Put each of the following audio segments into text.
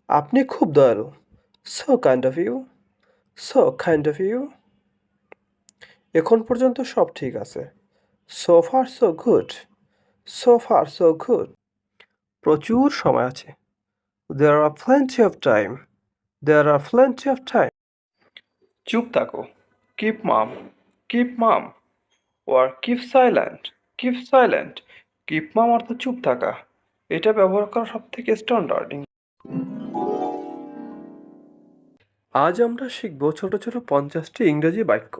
আপনি খুব দয়ালু। So kind of you, so kind of you. এখন পর্যন্ত সব ঠিক আছে। So far so good, so far so good. প্রচুর সময় আছে। There are plenty of time, there are plenty of time. চুপ থাকো। Keep mum, keep mum. Or keep silent, keep silent. Keep mum অর্থ চুপ থাকা। এটা ব্যবহার করা সব থেকে স্ট্যান্ডার্ড। আজ আমরা শিখব ছোট ছোট 50টি ইংরেজি বাক্য।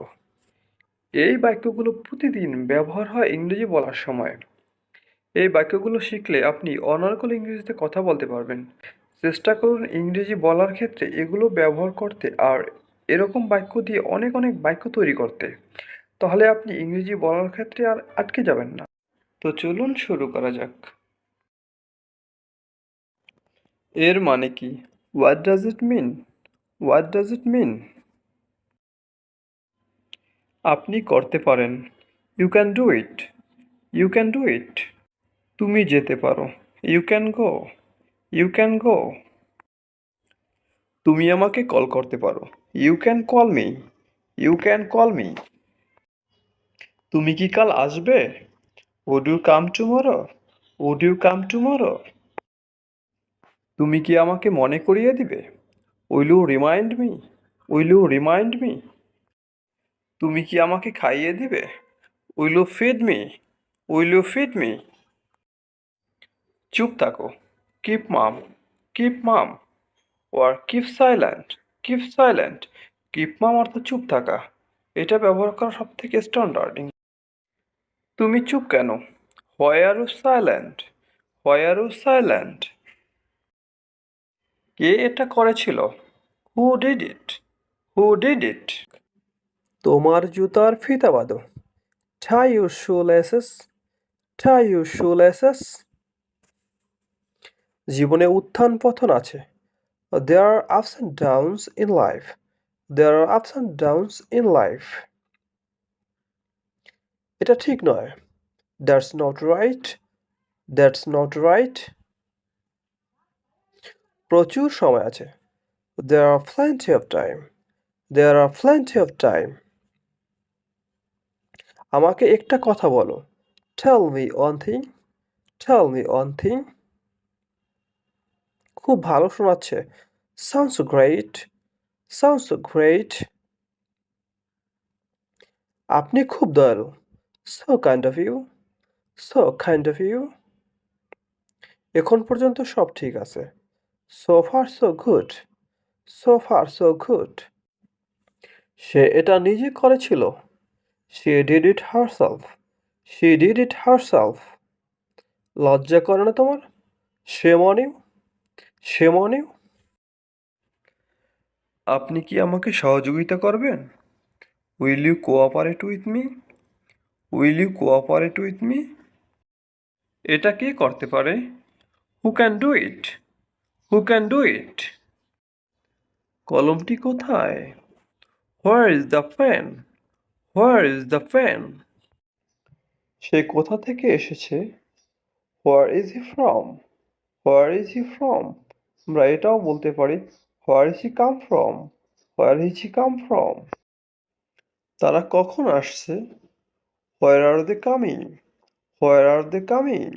এই বাক্যগুলো প্রতিদিন ব্যবহার হয় ইংরেজি বলার সময়। এই বাক্যগুলো শিখলে আপনি অনর্গল ইংরেজিতে কথা বলতে পারবেন। চেষ্টা করুন ইংরেজি বলার ক্ষেত্রে এগুলো ব্যবহার করতে আর এরকম বাক্য দিয়ে অনেক অনেক বাক্য তৈরি করতে। তাহলে আপনি ইংরেজি বলার ক্ষেত্রে আর আটকে যাবেন না। তো চলুন শুরু করা যাক। এর মানে কি? What does it mean? What does it mean? আপনি করতে পারেন। You can do it. You can do it. তুমি যেতে পারো। You can go. You can go. তুমি আমাকে কল করতে পারো। You can call me. You can call me. তুমি কি কাল আসবে? Would you come tomorrow? Would you come tomorrow? তুমি কি আমাকে মনে করিয়ে দিবে? Will you remind me? Will you remind me? তুমি কি আমাকে খাইয়ে দিবে? Will you feed me? Will you feed me? চুপ থাকো। Keep mum, keep mum. Or keep silent, keep silent. Keep mum অর্থ চুপ থাকা। এটা ব্যবহার করা সব থেকে স্ট্যান্ডার্ড। তুমি চুপ কেন? Why are you silent? Why are you silent? কে এটা করেছিল? Who did it? Who did it? তোমার জুতার ফিতা বাঁধো। Tie your shoe laces, tie your shoe laces. জীবনে উত্থান পতন আছে। There are ups and downs in life, there are ups and downs in life. এটা ঠিক নয়। That's not right, that's not right. প্রচুর সময় আছে। There are plenty of time, there are plenty of time. আমাকে একটা কথা বলো। Tell me one thing, tell me one thing. খুব ভালো শোনাচ্ছে। Sounds great, sounds great. আপনি খুব দয়ালু। So kind of you, so kind of you. এখন পর্যন্ত সব ঠিক আছে। So far so good, so far so good. সে এটা নিজে করেছিল। She did it herself, she did it herself. লজ্জা করে না তোমার? Shame on you, shame on you. আপনি কি আমাকে সহযোগিতা করবেন? Will you cooperate with me? Will you cooperate with me? এটা কে করতে পারে? Who can do it? Who can do it? কলমটি কোথায়? Where is the pen? Where is the pen? সে কোথা থেকে এসেছে? Where is he from? Where is he from? আমরা এটাও বলতে পারি where is he come from? Where is he come from? তারা কখন আসছে? Where are they coming? Where are they coming?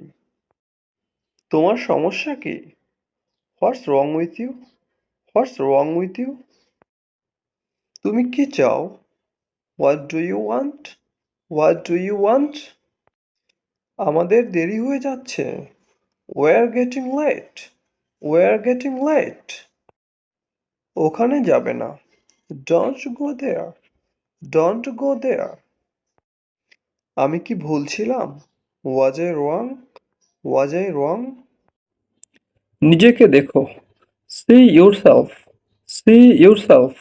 তোমার সমস্যা কি? What's wrong with you? What's wrong with you? তুমি কি চাও? What do you want? What do you want? আমাদের দেরি হয়ে যাচ্ছে। We're getting late, we're getting late. ওখানে যাবে না। Don't go there, don't go there. আমি কি ভুল ছিলাম? Was I wrong? Was I wrong? নিজেকে দেখো। See yourself, see yourself.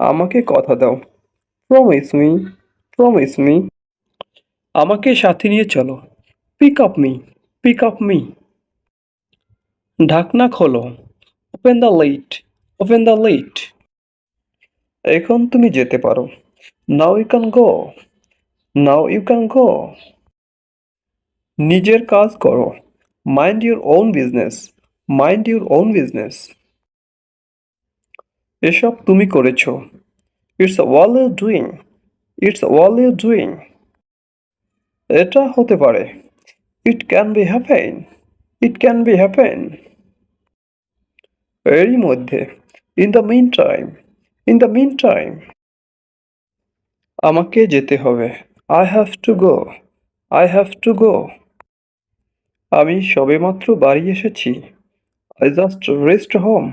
আমাকে কথা দাও। Promise me, promise me. আমাকে সাথে নিয়ে চলো। Pick up me, pick up me. ঢাকনা খোলো। Open the lid, open the lid. এখন তুমি যেতে পারো। Now you can go, now you can go. নিজের কাজ করো। Mind your own business, mind your own business. এসব তুমি করেছো। It's all you doing. It's all you doing. এটা হতে পারে। It can be happen. It can be happen. এরই মধ্যে। In the mean time. In the mean time. আমাকে যেতে হবে। I have to go. I have to go. আমি সবেমাত্র বাড়ি এসেছি। I just reached home.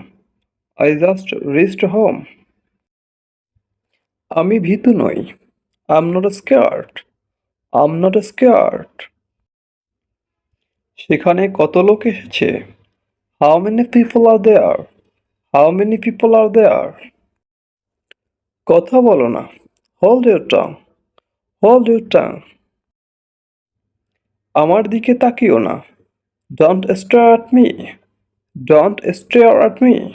I just reached home. আমি ভীতু নই। I am not scared. I am not scared. সেখানে কত লোক এসেছে? How many people are there? How many people are there? কথা বলো না। Hold your tongue. Hold your tongue. আমার দিকে তাকিও না। Don't stare at me. Don't stare at me.